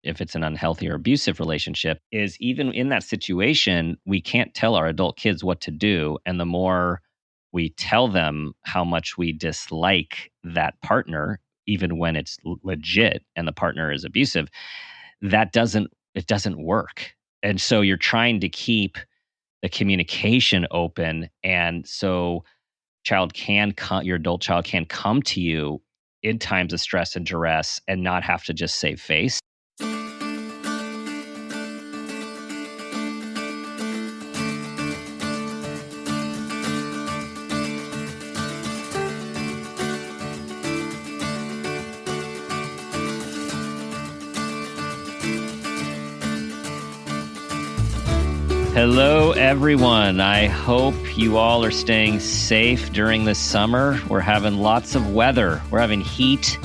if it's an unhealthy or abusive relationship, is even in that situation, we can't tell our adult kids what to do. And the more we tell them how much we dislike that partner, even when it's legit and the partner is abusive, it doesn't work. And so you're trying to keep the communication open. And so your adult child can come to you in times of stress and duress and not have to just save face. Hello, everyone. I hope you all are staying safe during this summer. We're having lots of weather. We're having heat.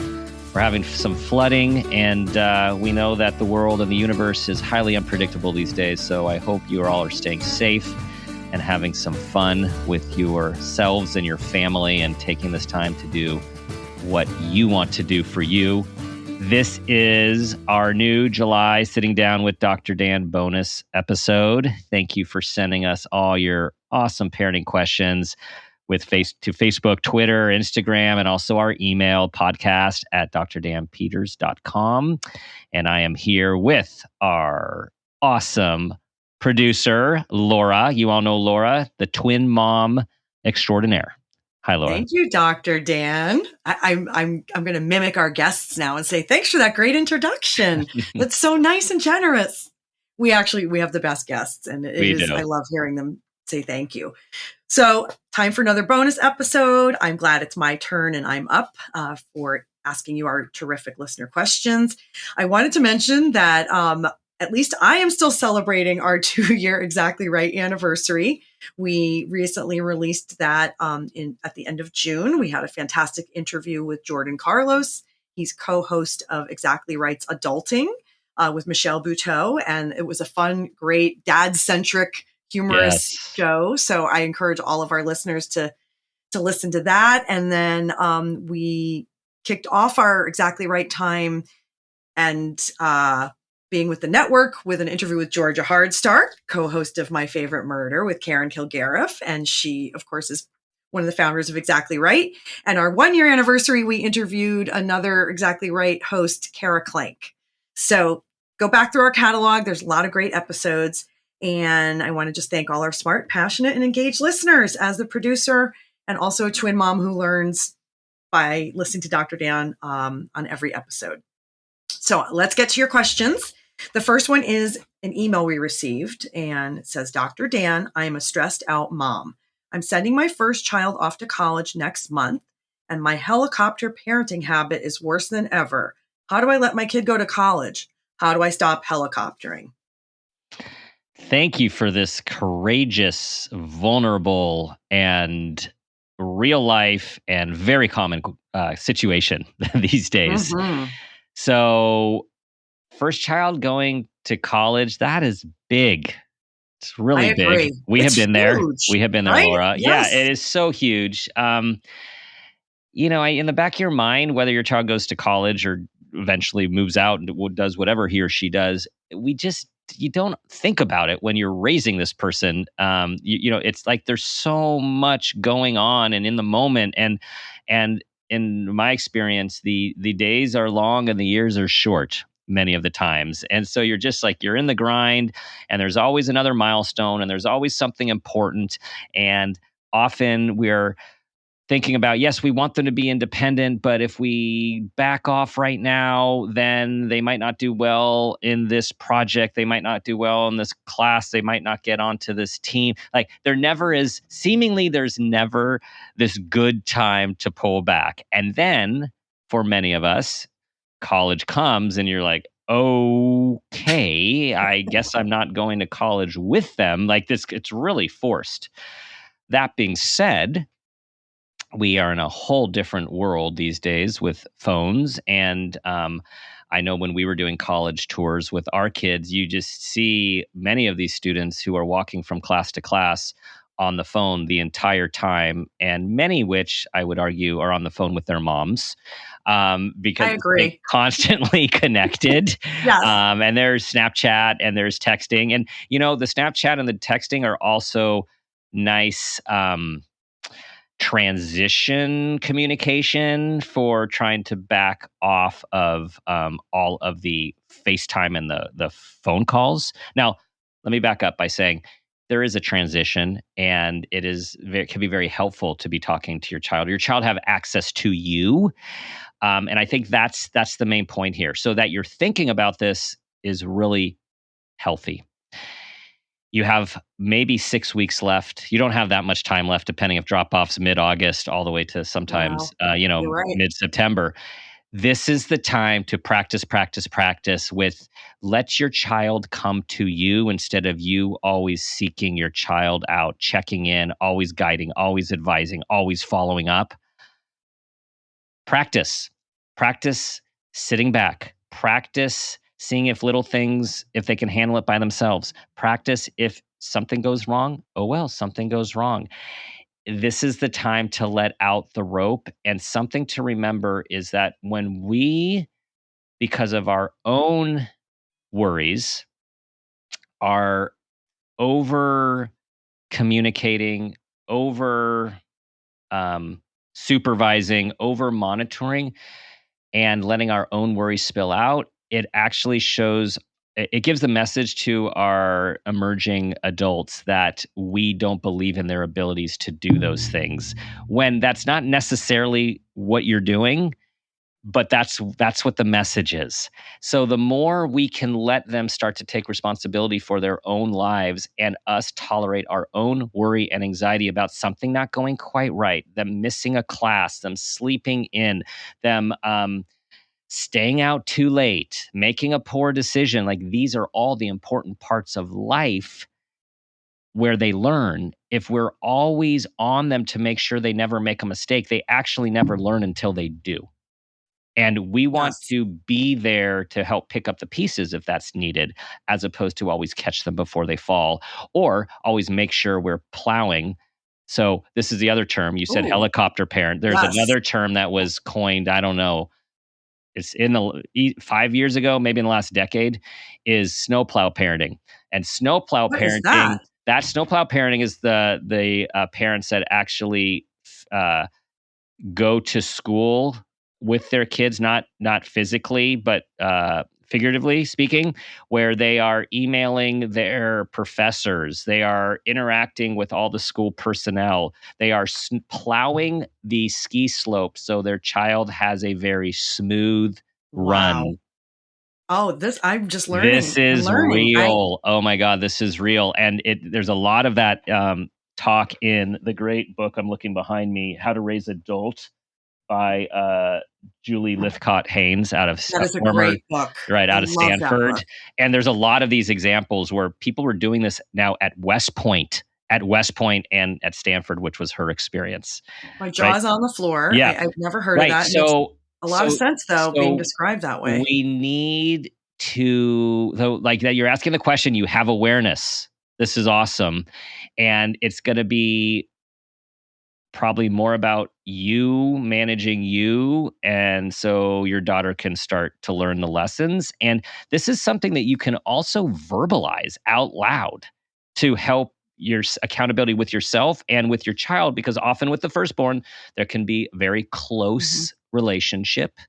We're having some flooding. And we know that the world and the universe is highly unpredictable these days. So I hope you all are staying safe and having some fun with yourselves and your family and taking this time to do what you want to do for you. This is our new July Sitting Down with Dr. Dan bonus episode. Thank you for sending us all your awesome parenting questions to Facebook, Twitter, Instagram, and also our email podcast at drdanpeters.com. And I am here with our awesome producer, Laura. You all know Laura, the twin mom extraordinaire. Hi, Laura. Thank you, Dr. Dan. I'm going to mimic our guests now and say thanks for that great introduction. That's so nice and generous. We have the best guests, and I love hearing them say thank you. So, time for another bonus episode. I'm glad it's my turn, and I'm up for asking you our terrific listener questions. I wanted to mention that at least I am still celebrating our 2-year Exactly Right anniversary. We recently released that at the end of June. We had a fantastic interview with Jordan Carlos. He's co-host of Exactly Right's Adulting with Michelle Buteau. And it was a fun, great, dad-centric, humorous show. So I encourage all of our listeners to listen to that. And then we kicked off our Exactly Right time and being with the network with an interview with Georgia Hardstark, co-host of My Favorite Murder with Karen Kilgariff. And she, of course, is one of the founders of Exactly Right. And our 1-year anniversary, we interviewed another Exactly Right host, Kara Clank. So go back through our catalog. There's a lot of great episodes. And I want to just thank all our smart, passionate, and engaged listeners as the producer and also a twin mom who learns by listening to Dr. Dan on every episode. So let's get to your questions. The first one is an email we received, and it says, Dr. Dan, I am a stressed out mom. I'm sending my first child off to college next month, and my helicopter parenting habit is worse than ever. How do I let my kid go to college? How do I stop helicoptering? Thank you for this courageous, vulnerable, and real life and very common situation these days. Mm-hmm. So, first child going to college, that is big. It's really big. We have been there. We have been there, right? Laura. Yes. Yeah, it is so huge. In the back of your mind, whether your child goes to college or eventually moves out and does whatever he or she does, you don't think about it when you're raising this person. It's like there's so much going on and in the moment. And in my experience, the days are long and the years are short many of the times. And so you're just like, you're in the grind and there's always another milestone and there's always something important. And often we're thinking about, yes, we want them to be independent, but if we back off right now, then they might not do well in this project. They might not do well in this class. They might not get onto this team. Like there's never this good time to pull back. And then for many of us, college comes and you're like, okay, I guess I'm not going to college with them. Like this, it's really forced. That being said, we are in a whole different world these days with phones. And I know when we were doing college tours with our kids, you just see many of these students who are walking from class to class on the phone the entire time, and many which I would argue are on the phone with their moms, because I agree. constantly connected. Yes. And there's Snapchat and there's texting. And, the Snapchat and the texting are also nice transition communication for trying to back off of all of the FaceTime and the phone calls. Now, let me back up by saying there is a transition, and can be very helpful to be talking to your child. Your child have access to you, and I think that's the main point here. So that you're thinking about this is really healthy. You have maybe 6 weeks left. You don't have that much time left, depending if drop-off's mid-August all the way to sometimes, Wow. You're right. mid-September. This is the time to practice, practice, practice with let your child come to you instead of you always seeking your child out, checking in, always guiding, always advising, always following up. Practice. Practice sitting back. Practice seeing if little things, if they can handle it by themselves. Practice if something goes wrong. Oh, well, something goes wrong. This is the time to let out the rope. And something to remember is that when we, because of our own worries, are over communicating, over supervising, over monitoring, and letting our own worries spill out, it gives the message to our emerging adults that we don't believe in their abilities to do those things, when that's not necessarily what you're doing, but that's what the message is. So the more we can let them start to take responsibility for their own lives, and us tolerate our own worry and anxiety about something not going quite right, them missing a class, them sleeping in, them staying out too late, making a poor decision. Like, these are all the important parts of life where they learn. If we're always on them to make sure they never make a mistake, they actually never learn until they do. And we want Yes. to be there to help pick up the pieces if that's needed, as opposed to always catch them before they fall, or always make sure we're plowing. So this is the other term. You said Ooh, helicopter parent. There's yes. another term that was coined, I don't know, it's in the 5 years ago, maybe in the last decade, is snowplow parenting. And snowplow What is parenting, that? that snowplow parenting is the parents that actually uh, go to school with their kids, not physically, but figuratively speaking, where they are emailing their professors, they are interacting with all the school personnel, they are plowing the ski slope so their child has a very smooth Wow. run. Oh, this I'm just This learning and is learning. real. Oh my God, this is real. And there's a lot of that talk in the great book I'm looking behind me, How to Raise Adult, by Julie Lithcott-Haynes, out of That is a former, great book. right, I out of love that book. Stanford. And there's a lot of these examples where people were doing this now at West Point and at Stanford, which was her experience, My right? jaw's on the floor. Yeah, I've never heard of right. that. It makes a lot of So, sense, though, being so described that way. we need to, though, like that. You're asking the question. You have awareness. This is awesome, and it's going to be probably more about you managing you, and so your daughter can start to learn the lessons. And this is something that you can also verbalize out loud to help your accountability with yourself and with your child, because often with the firstborn there can be very Mhm. close relationship,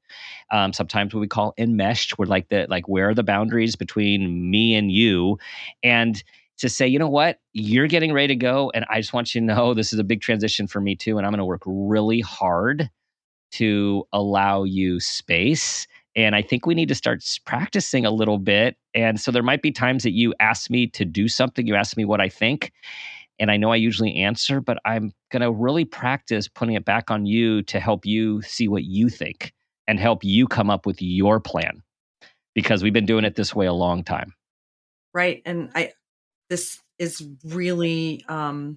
sometimes what we call enmeshed, where like where are the boundaries between me and you, and to say, you know what, you're getting ready to go, and I just want you to know this is a big transition for me too, and I'm going to work really hard to allow you space. And I think we need to start practicing a little bit. And so there might be times that you ask me to do something, you ask me what I think, and I know I usually answer, but I'm going to really practice putting it back on you to help you see what you think and help you come up with your plan, because we've been doing it this way a long time. Right. And this is really, I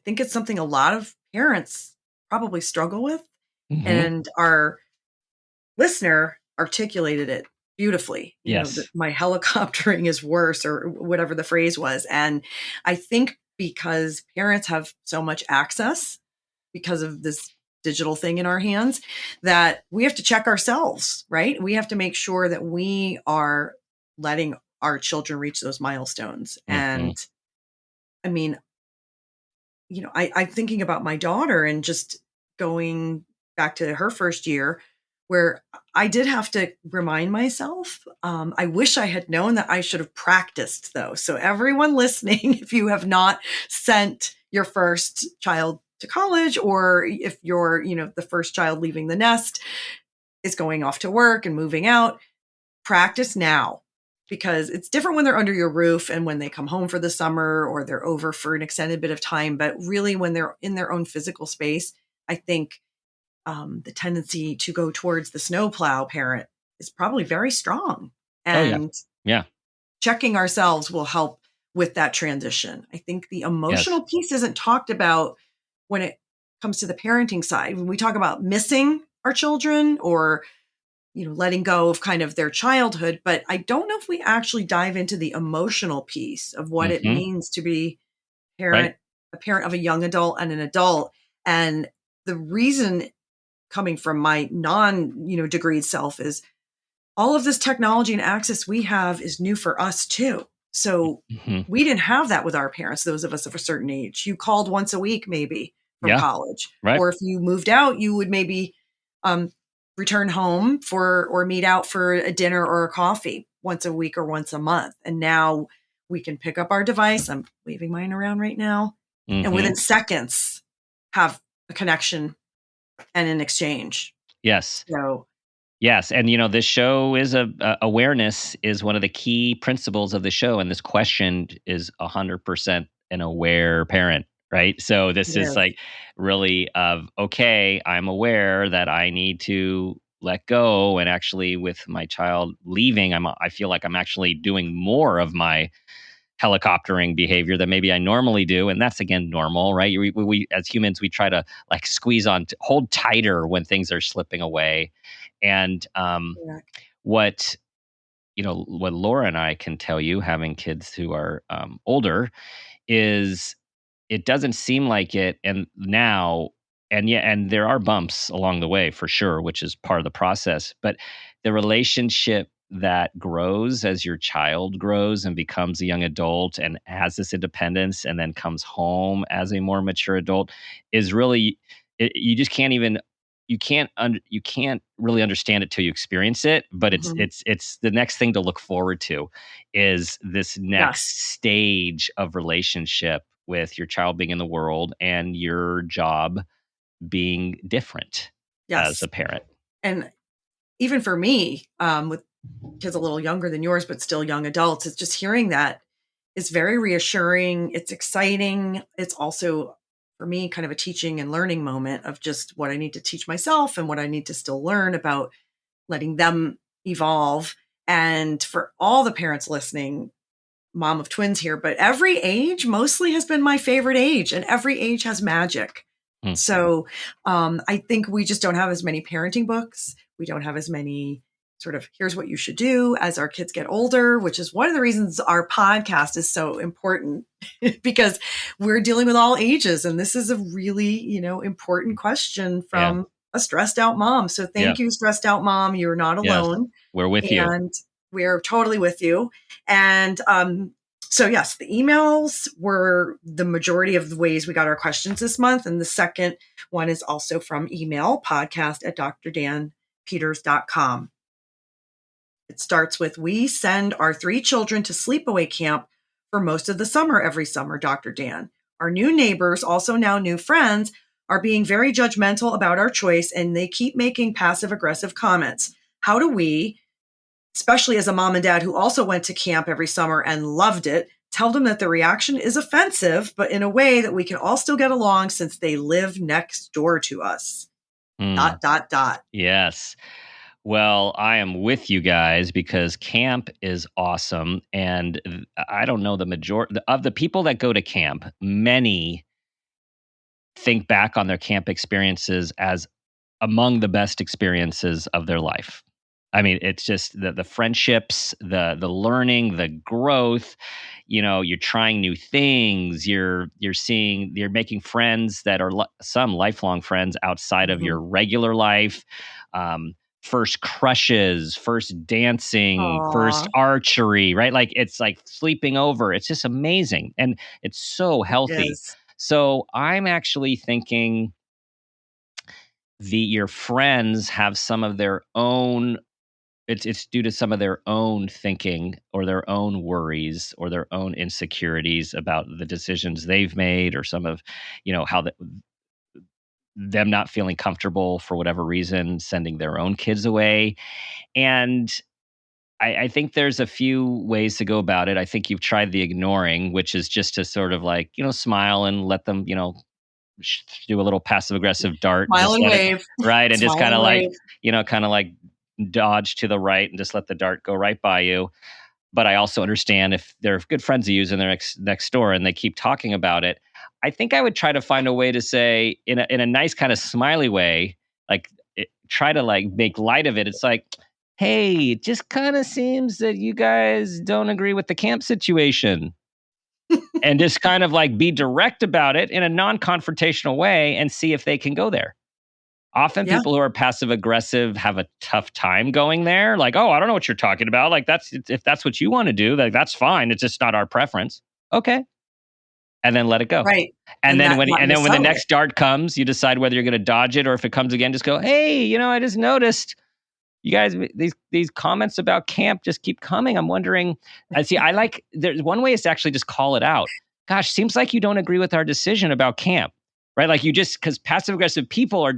think it's something a lot of parents probably struggle with. Mm-hmm. And our listener articulated it beautifully. Yes. My helicoptering is worse, or whatever the phrase was. And I think because parents have so much access because of this digital thing in our hands that we have to check ourselves, right? We have to make sure that we are letting our children reach those milestones. Mm-hmm. And I mean, I'm thinking about my daughter and just going back to her first year where I did have to remind myself. I wish I had known that I should have practiced though. So everyone listening, if you have not sent your first child to college, or if you're, the first child leaving the nest is going off to work and moving out, practice now. Because it's different when they're under your roof and when they come home for the summer or they're over for an extended bit of time. But really, when they're in their own physical space, I think the tendency to go towards the snowplow parent is probably very strong. And yeah. Checking ourselves will help with that transition. I think the emotional piece isn't talked about when it comes to the parenting side. When we talk about missing our children or letting go of kind of their childhood. But I don't know if we actually dive into the emotional piece of what it means to be a parent of a young adult and an adult. And the reason coming from my degreed self is all of this technology and access we have is new for us too. So we didn't have that with our parents, those of us of a certain age. You called once a week, maybe from college, or if you moved out, you would maybe, return home or meet out for a dinner or a coffee once a week or once a month. And now we can pick up our device. I'm waving mine around right now. And within seconds have a connection and an exchange. Yes. So, yes. And, this show is awareness is one of the key principles of the show. And this question is 100% an aware parent. Right. So this is like really okay, I'm aware that I need to let go. And actually with my child leaving, I feel like I'm actually doing more of my helicoptering behavior that maybe I normally do. And that's again, normal, right? We as humans, we try to like squeeze on, hold tighter when things are slipping away. And what Laura and I can tell you, having kids who are older, is it doesn't seem like it. And now, and there are bumps along the way for sure, which is part of the process. But the relationship that grows as your child grows and becomes a young adult and has this independence and then comes home as a more mature adult is really, you just can't even, you can't really understand it till you experience it. But it's the next thing to look forward to is this next stage of relationship with your child being in the world and your job being different as a parent. And even for me, with kids a little younger than yours, but still young adults, it's just hearing that is very reassuring. It's exciting. It's also, for me, kind of a teaching and learning moment of just what I need to teach myself and what I need to still learn about letting them evolve. And for all the parents listening, mom of twins here, but every age mostly has been my favorite age, and every age has magic. So I think we just don't have as many parenting books. We don't have as many sort of here's what you should do as our kids get older, which is one of the reasons our podcast is so important because we're dealing with all ages. And this is a really, important question from a stressed out mom. So thank you, stressed out mom. You're not alone. Yes, we're with you. And we're totally with you. And so yes, the emails were the majority of the ways we got our questions this month. And the second one is also from email, podcast@drdanpeters.com. It starts with, we send our 3 children to sleepaway camp for most of the summer every summer, Dr. Dan. Our new neighbors, also now new friends, are being very judgmental about our choice, and they keep making passive-aggressive comments. How do we, especially as a mom and dad who also went to camp every summer and loved it, tell them that the reaction is offensive, but in a way that we can all still get along since they live next door to us? ... Yes. Well, I am with you guys because camp is awesome. And I don't know, the majority of the people that go to camp, many think back on their camp experiences as among the best experiences of their life. I mean, it's just the friendships, the learning, the growth. You're trying new things. You're making friends that are some lifelong friends outside of your regular life. First crushes, first dancing, first archery, right? Like it's like sleeping over. It's just amazing, and it's so healthy. So I'm actually thinking your friends have some of their own. It's due to some of their own thinking or their own worries or their own insecurities about the decisions they've made, or some of, how them not feeling comfortable for whatever reason, sending their own kids away. And I think there's a few ways to go about it. I think you've tried the ignoring, which is just to sort of like, smile and let them, do a little passive aggressive dart, smile and wave, right, and just kind of like dodge to the right and just let the dart go right by you. But I also understand if they're good friends of you and they're next door and they keep talking about it. I think I would try to find a way to say in a nice kind of smiley way, like try to like make light of it. It's like, hey, it just kind of seems that you guys don't agree with the camp situation. And just kind of like be direct about it in a non-confrontational way and see if they can go there. Often people who are passive aggressive have a tough time going there. Like, oh, I don't know what you're talking about. Like if that's what you want to do, like that's fine. It's just not our preference. Okay. And then let it go. Right. And then when the next dart comes, you decide whether you're going to dodge it, or if it comes again, just go, hey, I just noticed you guys, these comments about camp just keep coming. I'm wondering, there's one way is to actually just call it out. Gosh, seems like you don't agree with our decision about camp, right? Like because passive aggressive people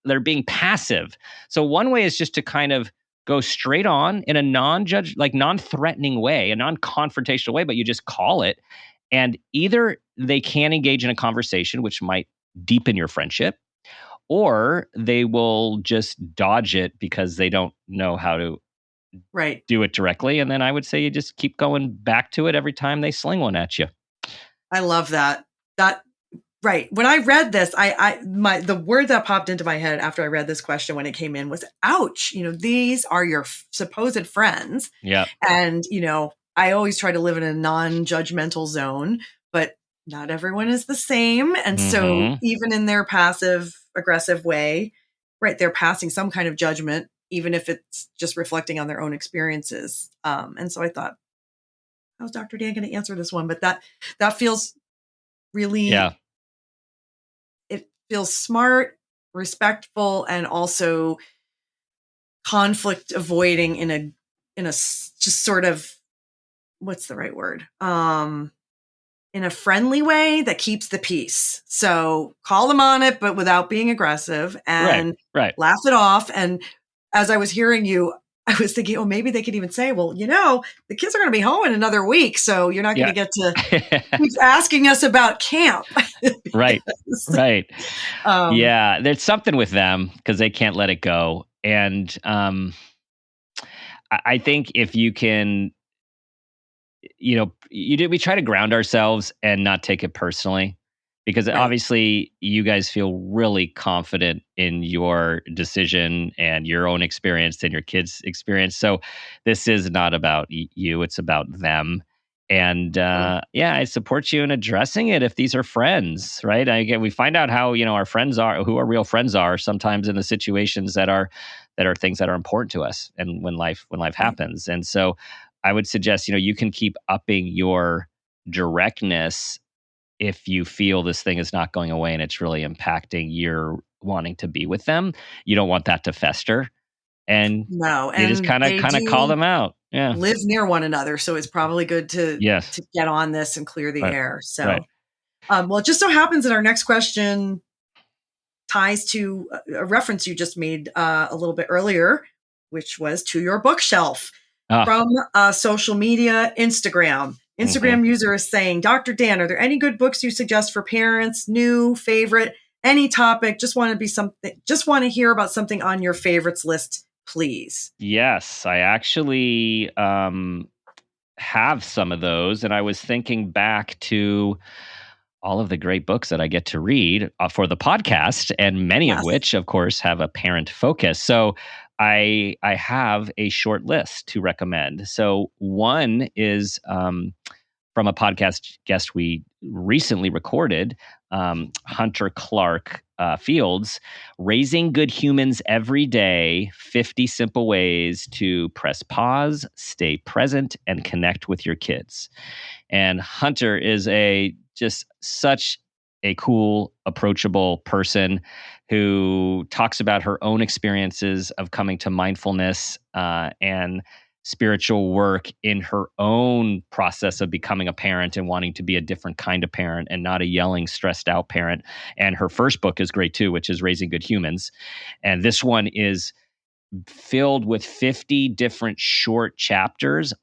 they're being passive. So one way is just to kind of go straight on in a non-threatening way, a non-confrontational way, but you just call it. And either they can engage in a conversation, which might deepen your friendship, or they will just dodge it because they don't know how to do it directly. And then I would say you just keep going back to it every time they sling one at you. I love that. Right. When I read this, the word that popped into my head after I read this question when it came in was, ouch, these are your supposed friends. Yeah. And, I always try to live in a non-judgmental zone, but not everyone is the same. And so even in their passive aggressive way, right, they're passing some kind of judgment, even if it's just reflecting on their own experiences. And so I thought, how's Dr. Dan going to answer this one? But that feels really, it feels smart, respectful, and also conflict avoiding in a just sort of, what's the right word? In a friendly way that keeps the peace. So call them on it, but without being aggressive, and laugh it off. And as I was hearing you, I was thinking, oh, maybe they could even say, well, the kids are going to be home in another week, so you're not going to get to keep asking us about camp. Right. Yeah, there's something with them because they can't let it go. And I think if you can, we try to ground ourselves and not take it personally, because obviously you guys feel really confident in your decision and your own experience and your kids' experience. So this is not about you, it's about them. And I support you in addressing it if these are friends, right? We find out how, our friends are, who our real friends are, sometimes in the situations that are things that are important to us and when life happens. And so I would suggest, you can keep upping your directness if you feel this thing is not going away and it's really impacting your wanting to be with them. You don't want that to fester. And you just kind of call them out. Yeah. Live near one another. So it's probably good to get on this and clear the air. So, well, it just so happens that our next question ties to a reference you just made a little bit earlier, which was to your bookshelf. From social media, Instagram user is saying, Dr. Dan, are there any good books you suggest for parents? New, favorite, any topic? Just want to hear about something on your favorites list, please. Yes, I actually have some of those, and I was thinking back to all of the great books that I get to read for the podcast, and many of which, of course, have a parent focus. So I have a short list to recommend. So one is from a podcast guest we recently recorded, Hunter Clark Fields, Raising Good Humans Every Day, 50 Simple Ways to Press Pause, Stay Present, and Connect with Your Kids. And Hunter is just such a cool, approachable person who talks about her own experiences of coming to mindfulness and spiritual work in her own process of becoming a parent and wanting to be a different kind of parent and not a yelling, stressed out parent. And her first book is great too, which is Raising Good Humans. And this one is filled with 50 different short chapters,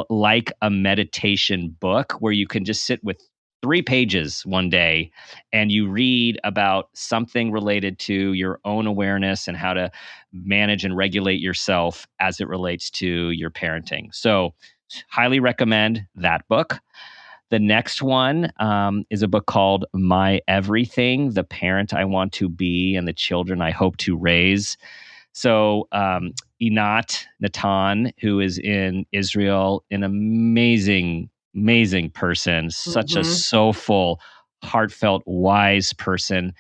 like a meditation book, where you can just sit with 3 pages one day and you read about something related to your own awareness and how to manage and regulate yourself as it relates to your parenting. So, highly recommend that book. The next one is a book called My Everything: The Parent I Want to Be and the Children I Hope to Raise. So Einat Natan, who is in Israel, an amazing person, such a soulful, heartfelt, wise person.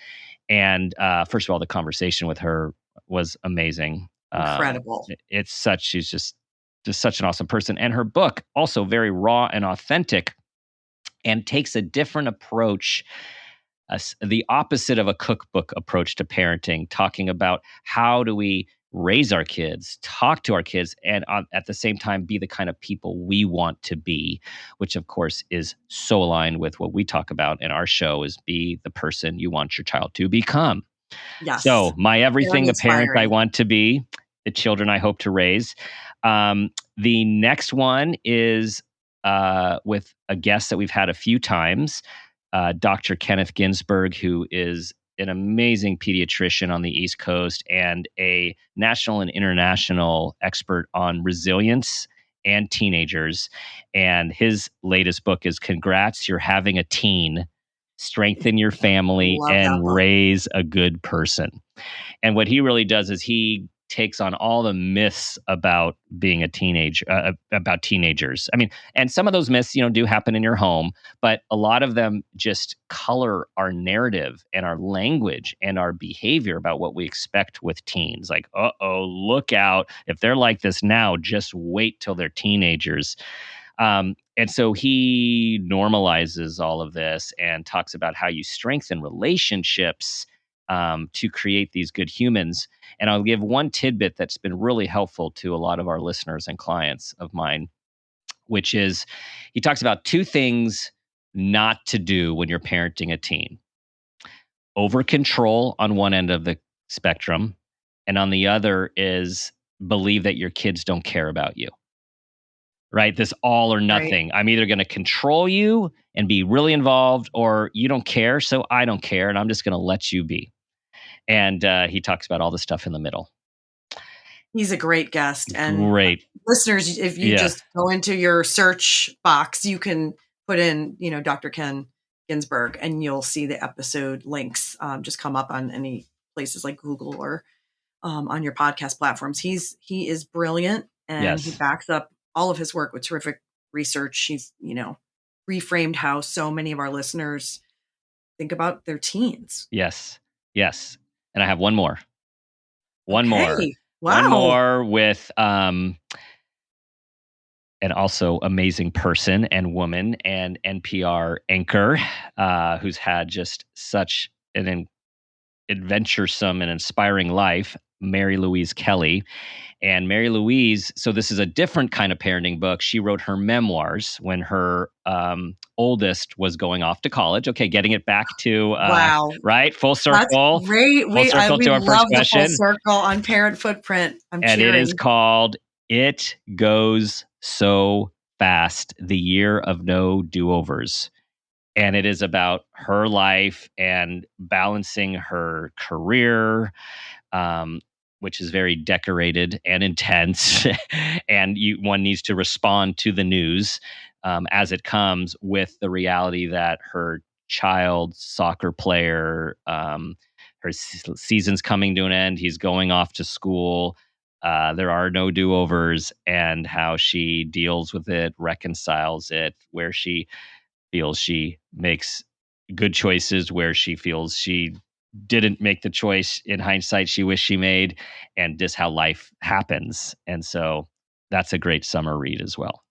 And first of all, the conversation with her was amazing. Incredible. She's just such an awesome person. And her book, also very raw and authentic, and takes a different approach, the opposite of a cookbook approach to parenting, talking about how do we raise our kids, talk to our kids, and at the same time be the kind of people we want to be, which of course is so aligned with what we talk about in our show, is be the person you want your child to become. Yes. So My Everything: The Parent I Want to Be, the Children I Hope to Raise. The next one is with a guest that we've had a few times, Dr. Kenneth Ginsburg, who is an amazing pediatrician on the East Coast and a national and international expert on resilience and teenagers. And his latest book is Congrats, You're Having a Teen. Strengthen Your Family and Raise a Good Person. And what he really does is he takes on all the myths about being a teenager, about teenagers. I mean, and some of those myths, do happen in your home, but a lot of them just color our narrative and our language and our behavior about what we expect with teens. Like, look out. If they're like this now, just wait till they're teenagers. And so he normalizes all of this and talks about how you strengthen relationships to create these good humans. And I'll give one tidbit that's been really helpful to a lot of our listeners and clients of mine, which is he talks about 2 things not to do when you're parenting a teen. Over control on one end of the spectrum, and on the other is believe that your kids don't care about you. Right? This all or nothing. Right. I'm either going to control you and be really involved, or you don't care, so I don't care, and I'm just going to let you be. And he talks about all the stuff in the middle. He's a great guest. And listeners, if you just go into your search box, you can put in, Dr. Ken Ginsburg, and you'll see the episode links just come up on any places like Google or on your podcast platforms. He is brilliant, and he backs up all of his work with terrific research. He's, reframed how so many of our listeners think about their teens. Yes. And I have one more. One more. Wow. One more with an also amazing person and woman and NPR anchor who's had just such an adventuresome and inspiring life, Mary Louise Kelly. And Mary Louise, so this is a different kind of parenting book. She wrote her memoirs when her oldest was going off to college. Okay, getting it back to right, full circle. That's great. Full circle to our first question. The full circle on Parent Footprint. I'm cheering. It is called "It Goes So Fast: The Year of No Do-Overs." And it is about her life and balancing her career, which is very decorated and intense. And one needs to respond to the news as it comes, with the reality that her child, soccer player, her season's coming to an end. He's going off to school. there are no do-overs, and how she deals with it, reconciles it, where she feels she makes good choices, where she feels she didn't make the choice in hindsight she wished she made, and just how life happens. And so that's a great summer read as well.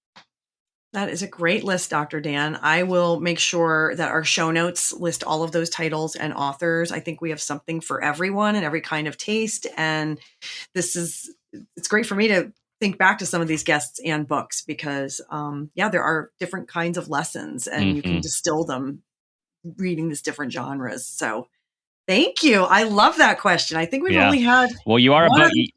That is a great list, Dr. Dan. I will make sure that our show notes list all of those titles and authors. I think we have something for everyone and every kind of taste. And it's great for me to think back to some of these guests and books because, there are different kinds of lessons and you can distill them reading these different genres. So thank you. I love that question. I think we've only had. Well, you are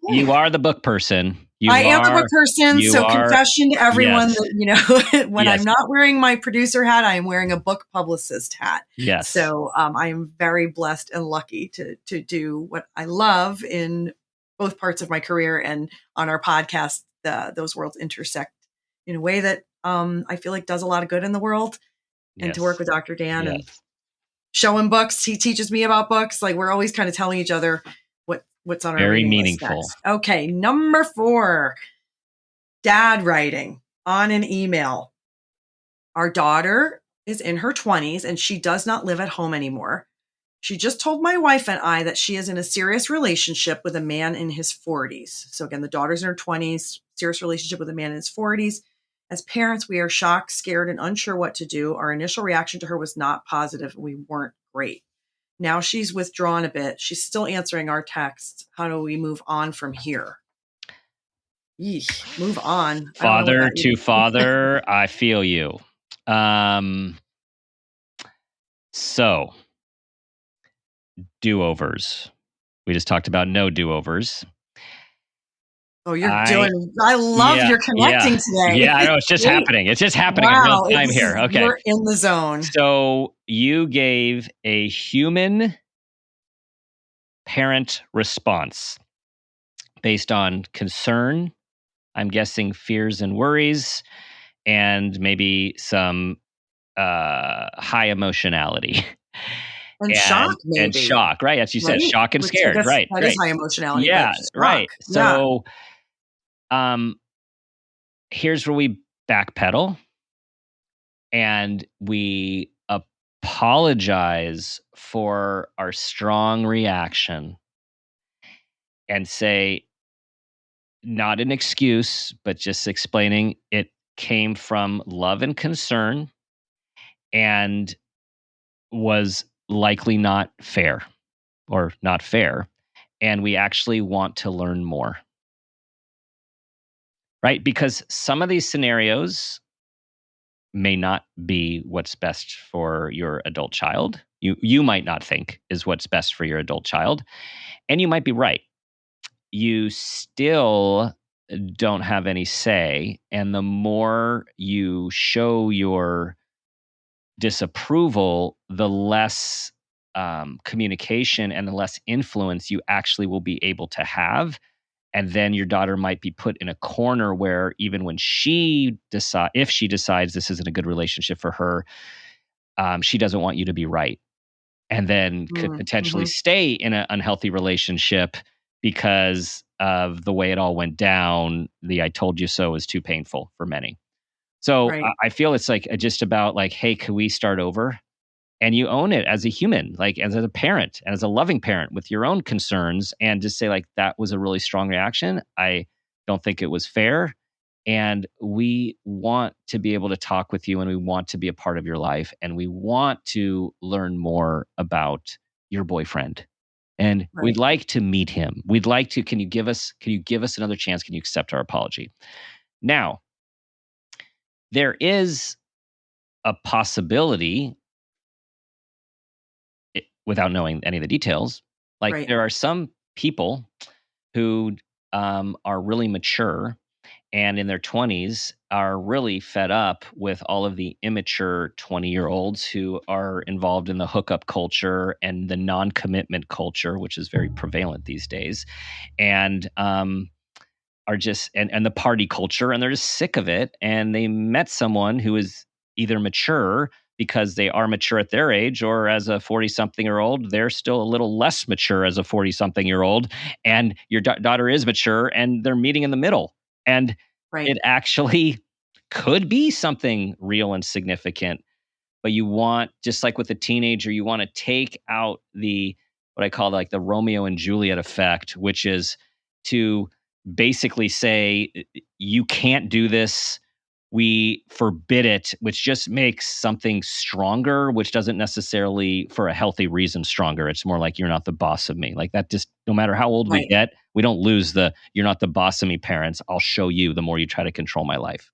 you are the book person. I am the book person. So confession to everyone that, when I'm not wearing my producer hat, I am wearing a book publicist hat. Yes. So I am very blessed and lucky to do what I love in both parts of my career, and on our podcast, those worlds intersect in a way that I feel like does a lot of good in the world. And to work with Dr. Dan and show him books, he teaches me about books. Like we're always kind of telling each other what's on our very reading meaningful list next. Okay, number 4, dad writing on an email. Our daughter is in her 20s and she does not live at home anymore. She just told my wife and I that she is in a serious relationship with a man in his 40s. So again, the daughter's in her 20s, serious relationship with a man in his 40s. As parents, we are shocked, scared, and unsure what to do. Our initial reaction to her was not positive. We weren't great. Now she's withdrawn a bit. She's still answering our texts. How do we move on from here? Yeesh, move on. Father to father, I feel you. So, do-overs. We just talked about no do-overs. Oh, I love your connecting today. Yeah, I know. It's just happening. It's just happening in real time here. Okay. We're in the zone. So you gave a human parent response based on concern, I'm guessing fears and worries, and maybe some high emotionality. And shock, maybe. And shock, right? As you said, shock and scared, right? That is high emotionality. Yeah, right. So here's where we backpedal and we apologize for our strong reaction and say, not an excuse, but just explaining it came from love and concern and was likely not fair or not fair. And we actually want to learn more. Right? Because some of these scenarios may not be what's best for your adult child. You might not think is what's best for your adult child. And you might be right. You still don't have any say. And the more you show your disapproval, the less communication and the less influence you actually will be able to have. And then your daughter might be put in a corner where even when if she decides this isn't a good relationship for her, she doesn't want you to be right. And then could potentially stay in an unhealthy relationship because of the way it all went down. The I told you so is too painful for many. So I feel it's like just about like, hey, can we start over? And you own it as a human, like as a parent and as a loving parent with your own concerns, and just say like, that was a really strong reaction. I don't think it was fair. And we want to be able to talk with you, and we want to be a part of your life, and we want to learn more about your boyfriend. And we'd like to meet him. We'd like to, can you give us another chance? Can you accept our apology? Now, there is a possibility, without knowing any of the details, like there are some people who are really mature and in their 20s are really fed up with all of the immature 20-year-olds who are involved in the hookup culture and the non-commitment culture, which is very prevalent these days, and are just and the party culture, and they're just sick of it. And they met someone who is either mature because they are mature at their age, or as a 40-something-year-old, they're still a little less mature as a 40-something-year-old, and your daughter is mature, and they're meeting in the middle. And it actually could be something real and significant, but you want, just like with a teenager, you want to take out what I call like the Romeo and Juliet effect, which is to basically say, you can't do this. We forbid it, which just makes something stronger, which doesn't necessarily, for a healthy reason, stronger. It's more like, you're not the boss of me. Like that, just no matter how old we get, we don't lose you're not the boss of me parents. I'll show you the more you try to control my life.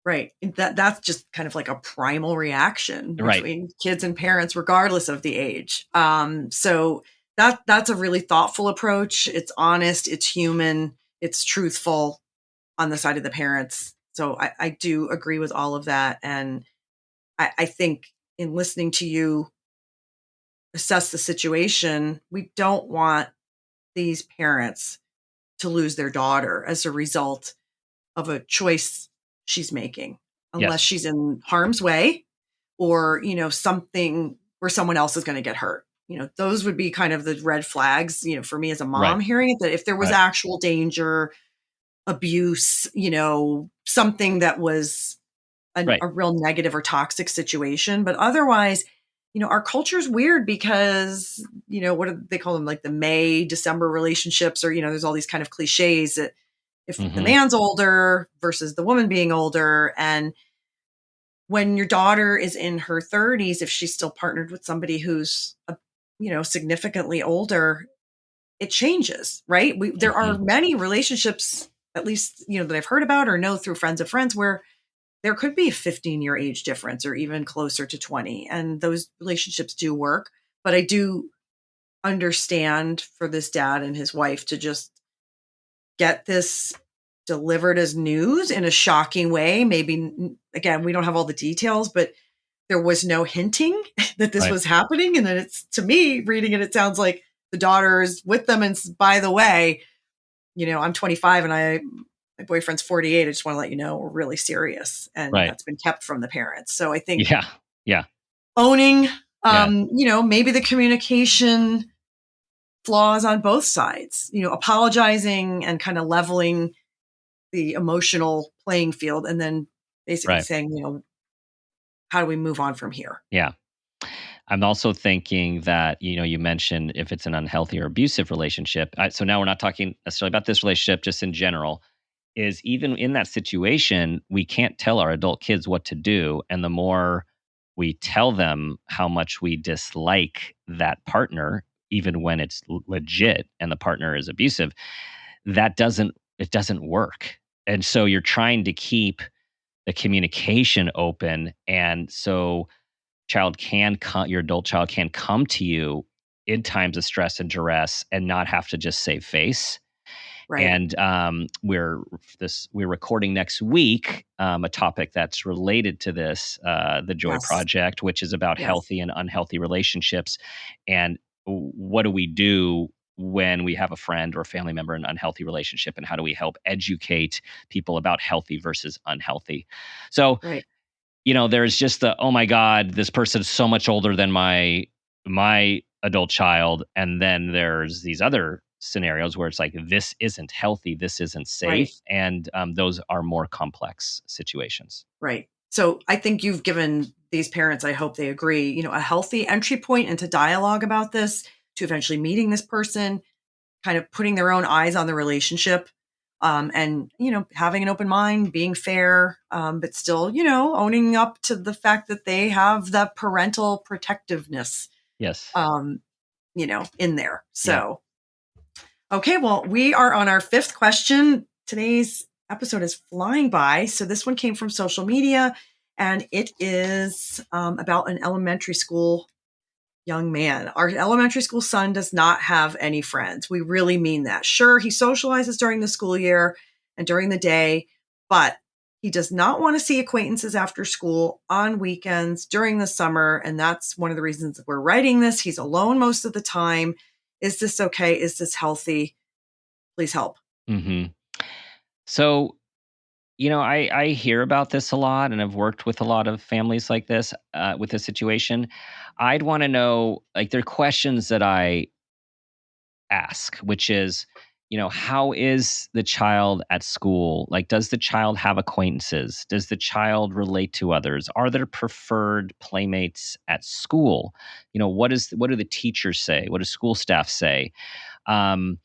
Right. That's just kind of like a primal reaction between kids and parents, regardless of the age. So that's a really thoughtful approach. It's honest, it's human, it's truthful on the side of the parents. So I do agree with all of that. And I think in listening to you assess the situation, we don't want these parents to lose their daughter as a result of a choice she's making, unless she's in harm's way or, something where someone else is going to get hurt. Those would be kind of the red flags, for me as a mom hearing it, that if there was actual danger, abuse, something that was a real negative or toxic situation. But otherwise, our culture is weird because, what do they call them? Like the May, December relationships, or, there's all these kind of cliches that if the man's older versus the woman being older. And when your daughter is in her 30s, if she's still partnered with somebody who's, significantly older, it changes, right? There are many relationships, at least, that I've heard about or know through friends of friends, where there could be a 15-year age difference or even closer to 20. And those relationships do work. But I do understand for this dad and his wife to just get this delivered as news in a shocking way. Maybe, again, we don't have all the details, but there was no hinting that this was happening. And then it's, to me, reading it, it sounds like the daughter is with them. And by the way, I'm 25 and my boyfriend's 48. I just want to let you know we're really serious. And that's been kept from the parents. So I think owning, maybe the communication flaws on both sides, apologizing and kind of leveling the emotional playing field, and then basically saying, how do we move on from here? Yeah. I'm also thinking that, you mentioned if it's an unhealthy or abusive relationship. So now we're not talking necessarily about this relationship, just in general, is even in that situation, we can't tell our adult kids what to do. And the more we tell them how much we dislike that partner, even when it's legit and the partner is abusive, it doesn't work. And so you're trying to keep the communication open. And so your adult child can come to you in times of stress and duress and not have to just save face. And we're recording next week a topic that's related to this, the Joy Project, which is about healthy and unhealthy relationships. And what do we do when we have a friend or a family member in an unhealthy relationship, and how do we help educate people about healthy versus unhealthy? So, there's just oh my God, this person is so much older than my adult child. And then there's these other scenarios where it's like, this isn't healthy, this isn't safe. And those are more complex situations. Right. So I think you've given these parents, I hope they agree, a healthy entry point into dialogue about this, to eventually meeting this person, kind of putting their own eyes on the relationship, and, having an open mind, being fair, but still, owning up to the fact that they have that parental protectiveness, in there. So, okay, well, we are on our fifth question. Today's episode is flying by. So this one came from social media, and it is about an elementary school young man. Our elementary school son does not have any friends. We really mean that. Sure, he socializes during the school year and during the day, but he does not want to see acquaintances after school, on weekends, during the summer. And that's one of the reasons that we're writing this. He's alone most of the time. Is this okay? Is this healthy? Please help. So, I hear about this a lot, and I've worked with a lot of families like this with this situation. I'd want to know, like, there are questions that I ask, which is, how is the child at school? Like, does the child have acquaintances? Does the child relate to others? Are there preferred playmates at school? What do the teachers say? What does school staff say? Um,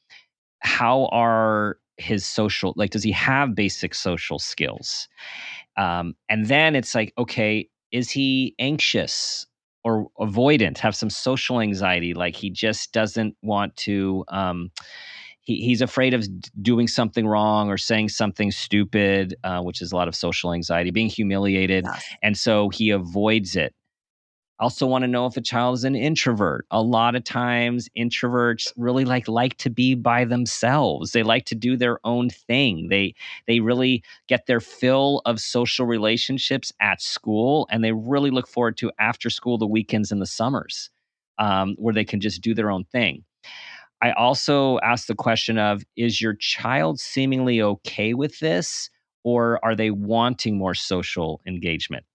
how are his social, like, does he have basic social skills? And then it's like, okay, is he anxious or avoidant, have some social anxiety, like he just doesn't want to, he's afraid of doing something wrong or saying something stupid, which is a lot of social anxiety, being humiliated. Yes. And so he avoids it. Also want to know if a child is an introvert. A lot of times introverts really like to be by themselves. They like to do their own thing. They really get their fill of social relationships at school, and they really look forward to after school, the weekends and the summers, where they can just do their own thing. I also ask the question of, is your child seemingly okay with this, or are they wanting more social engagement?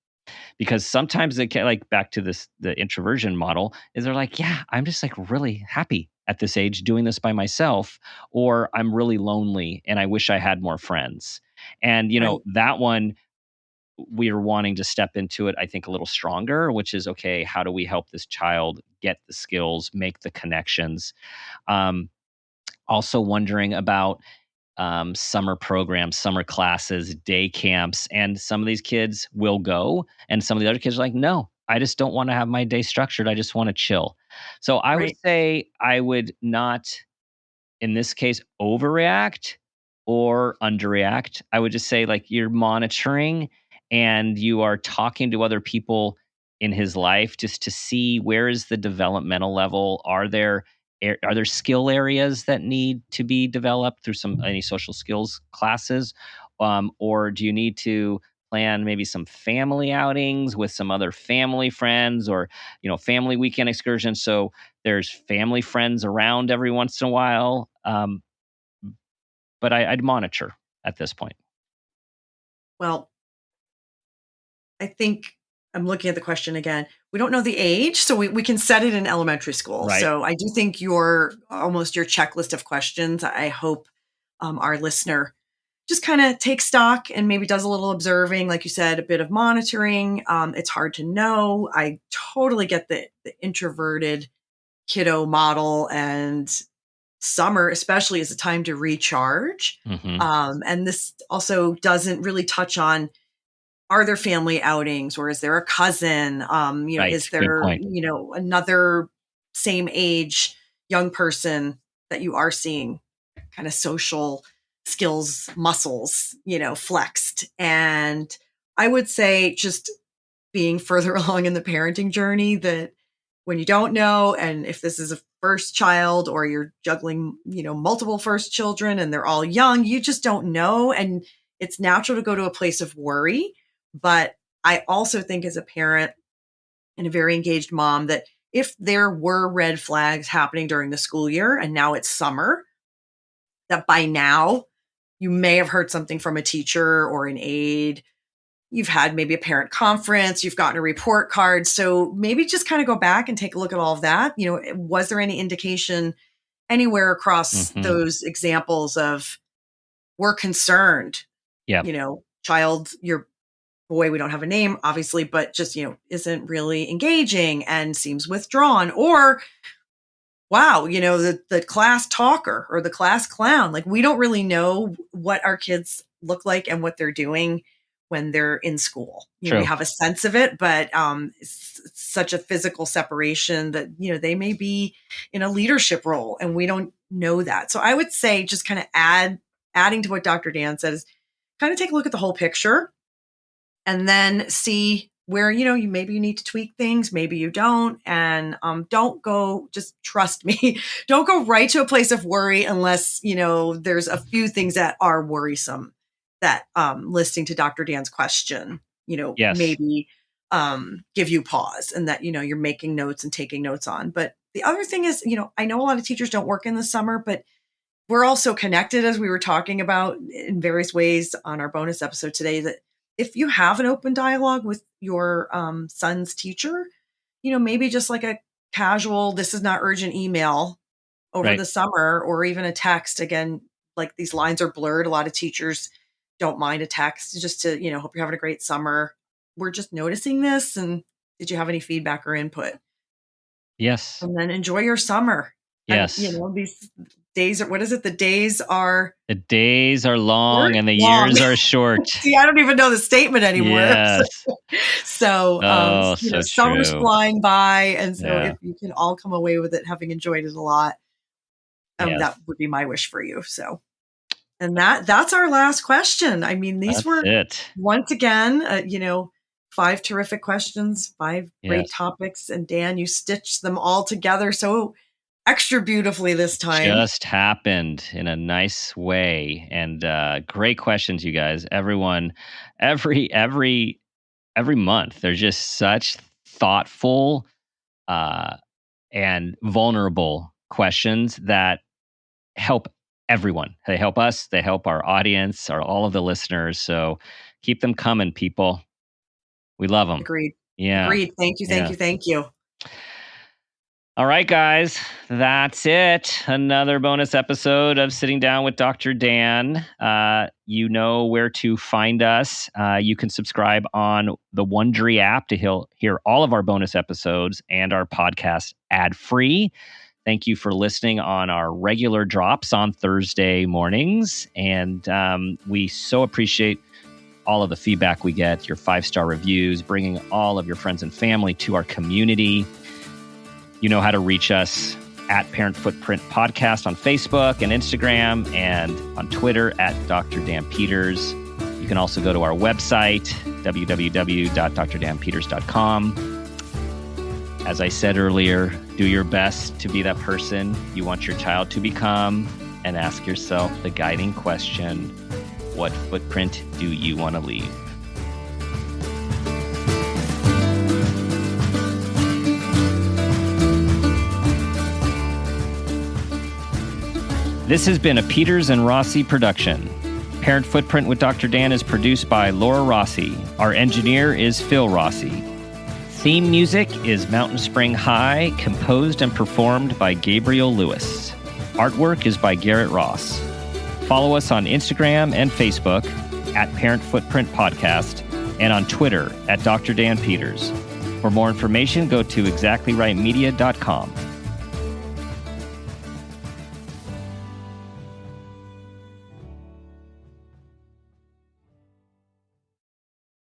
Because sometimes they can, like, back to the introversion model, is they're like, yeah, I'm just like really happy at this age doing this by myself, or I'm really lonely and I wish I had more friends. And Right. that one, we are wanting to step into it, I think, a little stronger, which is, okay, how do we help this child get the skills, make the connections? um, Also wondering about summer programs, summer classes, day camps. And some of these kids will go, and some of the other kids are like, no, I just don't want to have my day structured. I just want to chill. So I would Right. say I would not, in this case, overreact or underreact. I would just say, like, you're monitoring and you are talking to other people in his life just to see where is the developmental level. Are there skill areas that need to be developed through any social skills classes, or do you need to plan maybe some family outings with some other family friends, or family weekend excursions, so there's family friends around every once in a while. But I'd monitor at this point. Well, I think I'm looking at the question again. We don't know the age, so we can set it in elementary school. Right. So I do think your checklist of questions, I hope our listener just kind of takes stock and maybe does a little observing, like you said, a bit of monitoring. It's hard to know. I totally get the introverted kiddo model, and summer especially is a time to recharge. Hmm. And this also doesn't really touch on, are there family outings, or is there a cousin? Right. Is Good there, point. another same age young person that you are seeing kind of social skills muscles, flexed? And I would say, just being further along in the parenting journey, that when you don't know, and if this is a first child or you're juggling, multiple first children and they're all young, you just don't know. And it's natural to go to a place of worry. But I also think, as a parent and a very engaged mom, that if there were red flags happening during the school year and now it's summer, that by now you may have heard something from a teacher or an aide. You've had maybe a parent conference, you've gotten a report card. So maybe just kind of go back and take a look at all of that. Was there any indication anywhere across Hmm. those examples of, we're concerned, Yep. child, your boy, we don't have a name, obviously, but just, isn't really engaging and seems withdrawn, or wow, the class talker or the class clown. Like, we don't really know what our kids look like and what they're doing when they're in school. We True. have a sense of it, but it's such a physical separation that, they may be in a leadership role and we don't know that. So I would say, just kind of adding to what Dr. Dan says, kind of take a look at the whole picture and then see where, you need to tweak things, maybe you don't. And don't go, just trust me, don't go right to a place of worry unless, there's a few things that are worrisome, that listening to Dr. Dan's question, Yes. maybe give you pause, and that, you're making notes and taking notes on. But the other thing is, I know a lot of teachers don't work in the summer, but we're also connected, as we were talking about in various ways on our bonus episode today, that if you have an open dialogue with your son's teacher, maybe just like a casual, this is not urgent email over the summer, or even a text. Again, like these lines are blurred. A lot of teachers don't mind a text just to, hope you're having a great summer. We're just noticing this. And did you have any feedback or input? Yes. And then enjoy your summer. Yes. And, these days are, what is it? The days are long and the years are short. See, I don't even know the statement anymore. Yes. So, summer's flying by. And so if you can all come away with it, having enjoyed it a lot, that would be my wish for you. So, and that's our last question. I mean, these were once again, 5 terrific questions, 5 great topics. And Dan, you stitched them all together so extra beautifully this time. Just happened in a nice way. And great questions, you guys. Everyone, every month, they're just such thoughtful and vulnerable questions that help everyone. They help us. They help our audience, all of the listeners. So keep them coming, people. We love them. Agreed. Yeah. Agreed. Thank you. All right, guys. That's it. Another bonus episode of Sitting Down with Dr. Dan. You know where to find us. You can subscribe on the Wondery app to hear all of our bonus episodes and our podcast ad-free. Thank you for listening on our regular drops on Thursday mornings. And we so appreciate all of the feedback we get, your 5-star reviews, bringing all of your friends and family to our community. You know how to reach us at Parent Footprint Podcast on Facebook and Instagram, and on Twitter at Dr. Dan Peters. You can also go to our website, www.drdanpeters.com. As I said earlier, do your best to be that person you want your child to become, and ask yourself the guiding question, what footprint do you want to leave? This has been a Peters and Rossi production. Parent Footprint with Dr. Dan is produced by Laura Rossi. Our engineer is Phil Rossi. Theme music is Mountain Spring High, composed and performed by Gabriel Lewis. Artwork is by Garrett Ross. Follow us on Instagram and Facebook at Parent Footprint Podcast, and on Twitter at Dr. Dan Peters. For more information, go to exactlyrightmedia.com.